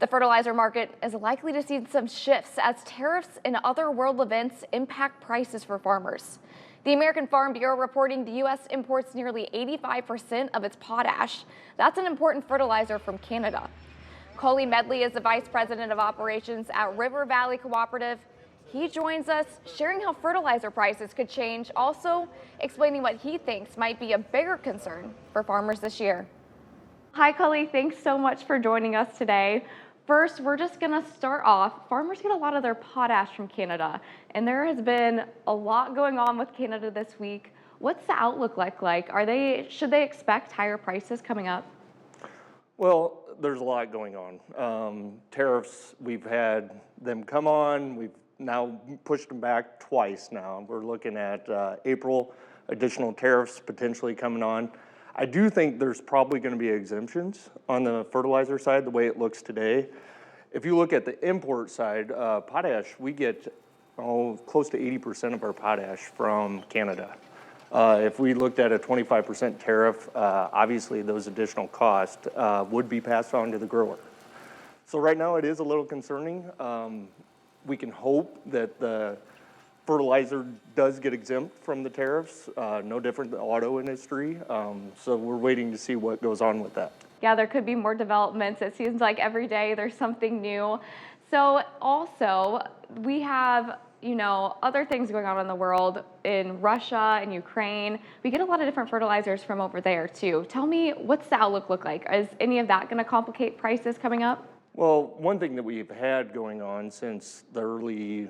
The fertilizer market is likely to see some shifts as tariffs and other world events impact prices for farmers. The American Farm Bureau reporting the U.S. imports nearly 85% of its potash. That's an important fertilizer from Canada. Coley Medley is the Vice President of Operations at River Valley Cooperative. He joins us sharing how fertilizer prices could change, also explaining what he thinks might be a bigger concern for farmers this year. Hi, Coley. Thanks so much for joining us today. First, we're just going to start off. Farmers get a lot of their potash from Canada, and there has been a lot going on with Canada this week. What's the outlook like? Should they expect higher prices coming up? Well, there's a lot going on. Tariffs, we've had them come on. We've now pushed them back twice now. We're looking at April, additional tariffs potentially coming on. I do think there's probably going to be exemptions on the fertilizer side, the way it looks today. If you look at the import side, potash, we get close to 80% of our potash from Canada. If we looked at a 25% tariff, obviously those additional costs would be passed on to the grower. So right now it is a little concerning. We can hope that the fertilizer does get exempt from the tariffs, no different than the auto industry. So we're waiting to see what goes on with that. Yeah, there could be more developments. It seems like every day there's something new. So also we have, other things going on in the world, in Russia and Ukraine. We get a lot of different fertilizers from over there too. Tell me, what's the outlook like? Is any of that going to complicate prices coming up? Well, one thing that we've had going on since the early,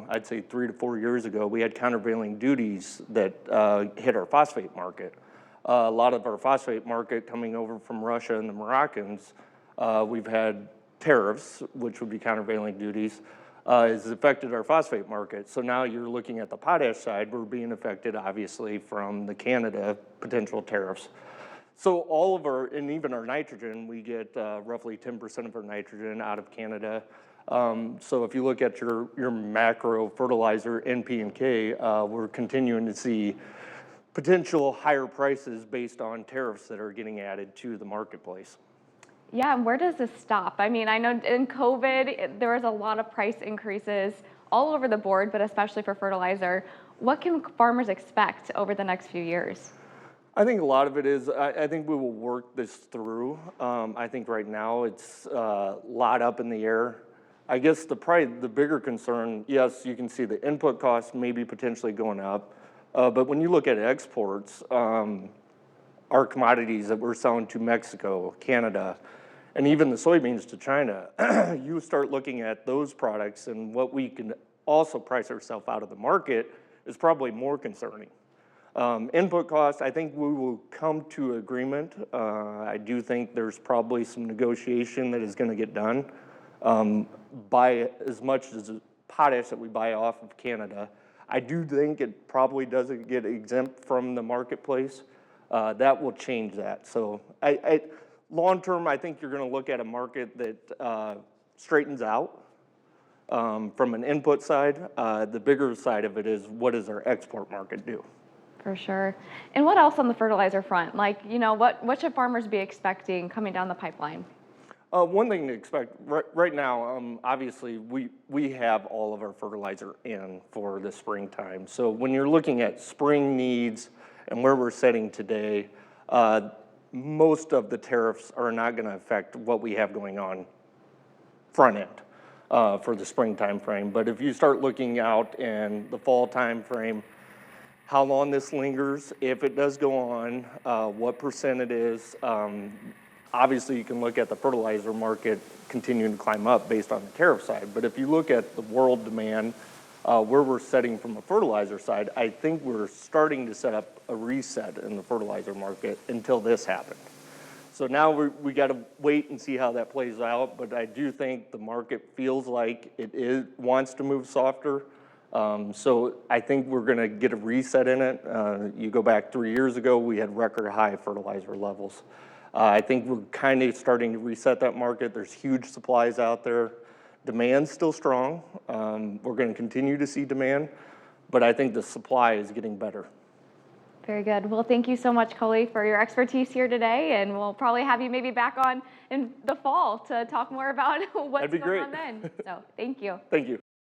I'd say 3 to 4 years ago, we had countervailing duties that hit our phosphate market. A lot of our phosphate market coming over from Russia and the Moroccans, we've had tariffs, which would be countervailing duties, has affected our phosphate market. So now you're looking at the potash side, we're being affected obviously from the Canada potential tariffs. So all of our, and even our nitrogen, we get roughly 10% of our nitrogen out of Canada. So if you look at your macro fertilizer, NP and K, we're continuing to see potential higher prices based on tariffs that are getting added to the marketplace. Yeah, and where does this stop? I mean, I know in COVID, there was a lot of price increases all over the board, but especially for fertilizer. What can farmers expect over the next few years? I think a lot of it is, I think we will work this through. I think right now it's a lot up in the air. I guess probably the bigger concern, yes, you can see the input costs maybe potentially going up. But when you look at exports, our commodities that we're selling to Mexico, Canada, and even the soybeans to China, you start looking at those products and what we can also price ourselves out of the market is probably more concerning. Input costs, I think we will come to agreement. I do think there's probably some negotiation that is going to get done. By as much as potash that we buy off of Canada, I do think it probably doesn't get exempt from the marketplace. That will change that. So long term, I think you're going to look at a market that straightens out from an input side. The bigger side of it is what does our export market do? For sure. And what else on the fertilizer front? What should farmers be expecting coming down the pipeline? One thing to expect right now, obviously, we have all of our fertilizer in for the springtime. So when you're looking at spring needs and where we're setting today, most of the tariffs are not going to affect what we have going on front end for the spring time frame. But if you start looking out in the fall time frame, how long this lingers, if it does go on, what percent it is. Obviously, you can look at the fertilizer market continuing to climb up based on the tariff side. But if you look at the world demand, where we're setting from a fertilizer side, I think we're starting to set up a reset in the fertilizer market until this happened. So now we got to wait and see how that plays out. But I do think the market feels like it wants to move softer. So I think we're going to get a reset in it. You go back 3 years ago, we had record high fertilizer levels. I think we're kind of starting to reset that market. There's huge supplies out there. Demand's still strong. We're going to continue to see demand, but I think the supply is getting better. Very good. Well, thank you so much, Cully, for your expertise here today, and we'll probably have you maybe back on in the fall to talk more about what's That'd be going great. on then. So thank you. Thank you.